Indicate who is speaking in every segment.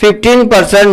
Speaker 1: 15%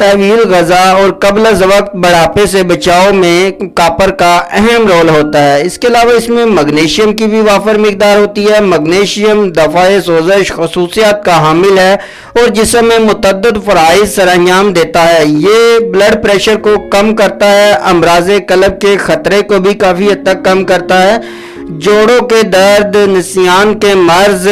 Speaker 1: طویل غذا اور قبل از وقت بڑھاپے سے بچاؤ میں کاپر کا اہم رول ہوتا ہے۔ اس کے علاوہ اس میں میگنیشیم کی بھی وافر مقدار ہوتی ہے۔ میگنیشیم دفع سوزش خصوصیات کا حامل ہے اور جسم میں متعدد فرائض سر انجام دیتا ہے۔ یہ بلڈ پریشر کو کم کرتا ہے، امراض قلب کے خطرے کو بھی کافی حد تک کم کرتا ہے، جوڑوں کے درد، نسیان کے مرض،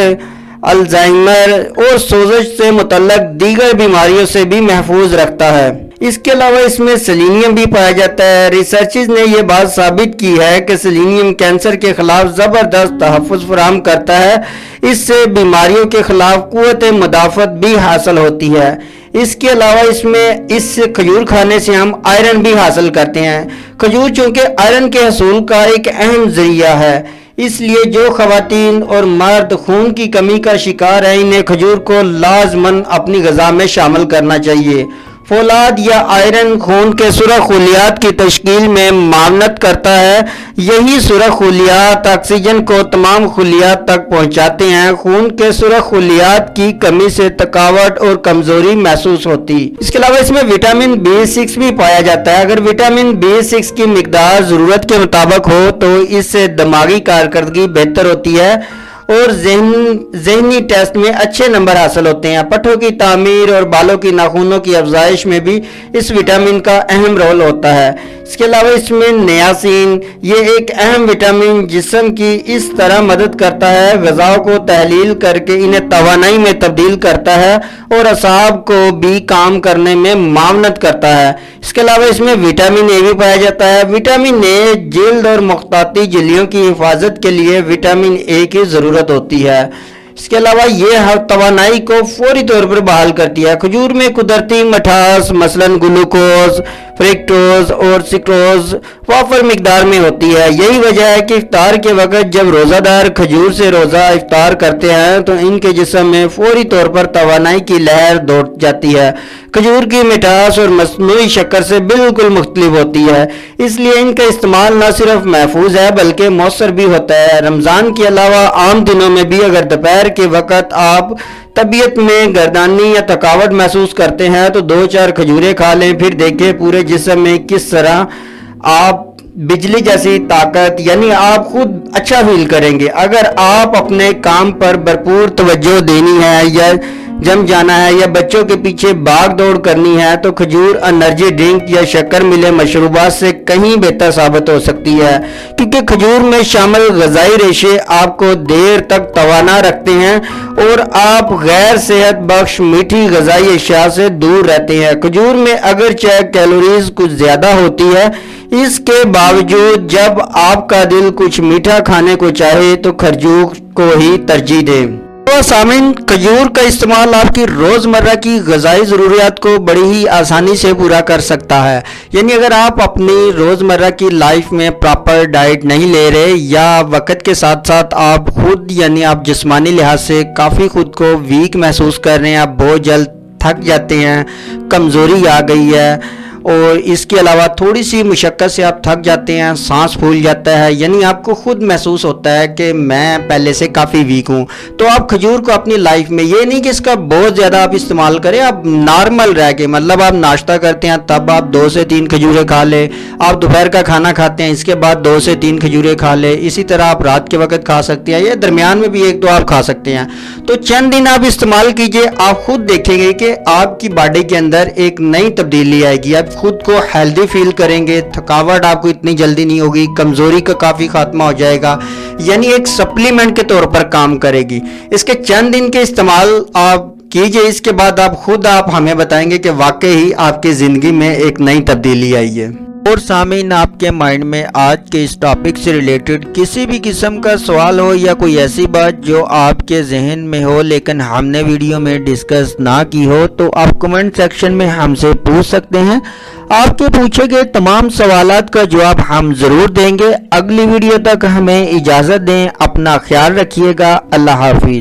Speaker 1: الزائمر اور سوزش سے متعلق دیگر بیماریوں سے بھی محفوظ رکھتا ہے۔ اس کے علاوہ اس میں سیلینیم بھی پایا جاتا ہے۔ ریسرچز نے یہ بات ثابت کی ہے کہ سیلینیم کینسر کے خلاف زبردست تحفظ فراہم کرتا ہے۔ اس سے بیماریوں کے خلاف قوت مدافعت بھی حاصل ہوتی ہے۔ اس کے علاوہ اس سے کھجور کھانے سے ہم آئرن بھی حاصل کرتے ہیں۔ کھجور چونکہ آئرن کے حصول کا ایک اہم ذریعہ ہے، اس لیے جو خواتین اور مرد خون کی کمی کا شکار ہیں انہیں کھجور کو لازماً اپنی غذا میں شامل کرنا چاہیے۔ فولاد یا آئرن خون کے سرخ خلیات کی تشکیل میں معاونت کرتا ہے۔ یہی سرخ خلیات آکسیجن کو تمام خلیات تک پہنچاتے ہیں۔ خون کے سرخ خلیات کی کمی سے تھکاوٹ اور کمزوری محسوس ہوتی۔ اس کے علاوہ اس میں وٹامن B6 بھی پایا جاتا ہے۔ اگر وٹامن B6 کی مقدار ضرورت کے مطابق ہو تو اس سے دماغی کارکردگی بہتر ہوتی ہے اور ذہنی ٹیسٹ میں اچھے نمبر حاصل ہوتے ہیں۔ پٹھوں کی تعمیر اور بالوں کی ناخنوں کی افزائش میں بھی اس وٹامن کا اہم رول ہوتا ہے۔ اس کے علاوہ اس میں نیاسین، یہ ایک اہم وٹامن جسم کی اس طرح مدد کرتا ہے، غذاؤں کو تحلیل کر کے انہیں توانائی میں تبدیل کرتا ہے اور اعصاب کو بھی کام کرنے میں معاونت کرتا ہے۔ اس کے علاوہ اس میں وٹامن اے بھی پایا جاتا ہے۔ وٹامن اے جلد اور مخطاطی جھلیوں کی حفاظت کے لیے وٹامن اے کی ضرورت ہوتی ہے۔ اس کے علاوہ یہ توانائی کو فوری طور پر بحال کرتی ہے۔ کھجور میں قدرتی مٹھاس مثلاً گلوکوز، فریکٹوز اور سکروز وافر مقدار میں ہوتی ہے۔ یہی وجہ ہے کہ افطار کے وقت جب روزہ دار کھجور سے روزہ افطار کرتے ہیں تو ان کے جسم میں فوری طور پر توانائی کی لہر دوڑ جاتی ہے۔ کھجور کی مٹھاس اور مصنوعی شکر سے بالکل مختلف ہوتی ہے، اس لیے ان کا استعمال نہ صرف محفوظ ہے بلکہ مؤثر بھی ہوتا ہے۔ رمضان کے علاوہ عام دنوں میں بھی اگر دوپہر کے وقت آپ طبیعت میں گردانی یا تھکاوٹ محسوس کرتے ہیں تو 2-4 کھجوریں کھا لیں، پھر دیکھیں پورے جسم میں کس طرح آپ بجلی جیسی طاقت، یعنی آپ خود اچھا فیل کریں گے۔ اگر آپ اپنے کام پر بھرپور توجہ دینی ہے یا جم جانا ہے یا بچوں کے پیچھے بھاگ دوڑ کرنی ہے تو کھجور انرجی ڈرنک یا شکر ملے مشروبات سے کہیں بہتر ثابت ہو سکتی ہے، کیونکہ کھجور میں شامل غذائی ریشے آپ کو دیر تک توانا رکھتے ہیں اور آپ غیر صحت بخش میٹھی غذائی اشیاء سے دور رہتے ہیں۔ کھجور میں اگرچہ کیلوریز کچھ زیادہ ہوتی ہے، اس کے باوجود جب آپ کا دل کچھ میٹھا کھانے کو چاہے تو کھجور کو ہی ترجیح دیں۔ تو سامعین، کھجور کا استعمال آپ کی روزمرہ کی غذائی ضروریات کو بڑی ہی آسانی سے پورا کر سکتا ہے۔ یعنی اگر آپ اپنی روزمرہ کی لائف میں پراپر ڈائٹ نہیں لے رہے یا وقت کے ساتھ ساتھ آپ خود آپ جسمانی لحاظ سے کافی خود کو ویک محسوس کر رہے ہیں، آپ بہت جلد تھک جاتے ہیں، کمزوری آ گئی ہے اور اس کے علاوہ تھوڑی سی مشقت سے آپ تھک جاتے ہیں، سانس پھول جاتا ہے، یعنی آپ کو خود محسوس ہوتا ہے کہ میں پہلے سے کافی ویک ہوں، تو آپ کھجور کو اپنی لائف میں، یہ نہیں کہ اس کا بہت زیادہ آپ استعمال کریں، آپ نارمل رہ کے، مطلب آپ ناشتہ کرتے ہیں تب آپ 2 سے 3 کھجوریں کھا لیں، آپ دوپہر کا کھانا کھاتے ہیں اس کے بعد 2 سے 3 کھجوریں کھا لیں، اسی طرح آپ رات کے وقت کھا سکتے ہیں یا درمیان میں بھی 1-2 آپ کھا سکتے ہیں۔ تو چند دن آپ استعمال کیجئے، آپ خود دیکھیں گے کہ آپ کی باڈی کے اندر ایک نئی تبدیلی آئے گی، آپ خود کو ہیلدی فیل کریں گے، تھکاوٹ آپ کو اتنی جلدی نہیں ہوگی، کمزوری کا کافی خاتمہ ہو جائے گا، یعنی ایک سپلیمنٹ کے طور پر کام کرے گی۔ اس کے چند دن کے استعمال آپ کیجئے، اس کے بعد آپ ہمیں بتائیں گے کہ واقعی آپ کی زندگی میں ایک نئی تبدیلی آئی ہے۔ اور سامعین، آپ کے مائنڈ میں آج کے اس ٹاپک سے ریلیٹڈ کسی بھی قسم کا سوال ہو یا کوئی ایسی بات جو آپ کے ذہن میں ہو لیکن ہم نے ویڈیو میں ڈسکس نہ کی ہو تو آپ کمنٹ سیکشن میں ہم سے پوچھ سکتے ہیں۔ آپ کے پوچھے گئے تمام سوالات کا جواب ہم ضرور دیں گے۔ اگلی ویڈیو تک ہمیں اجازت دیں، اپنا خیال رکھیے گا، اللہ حافظ۔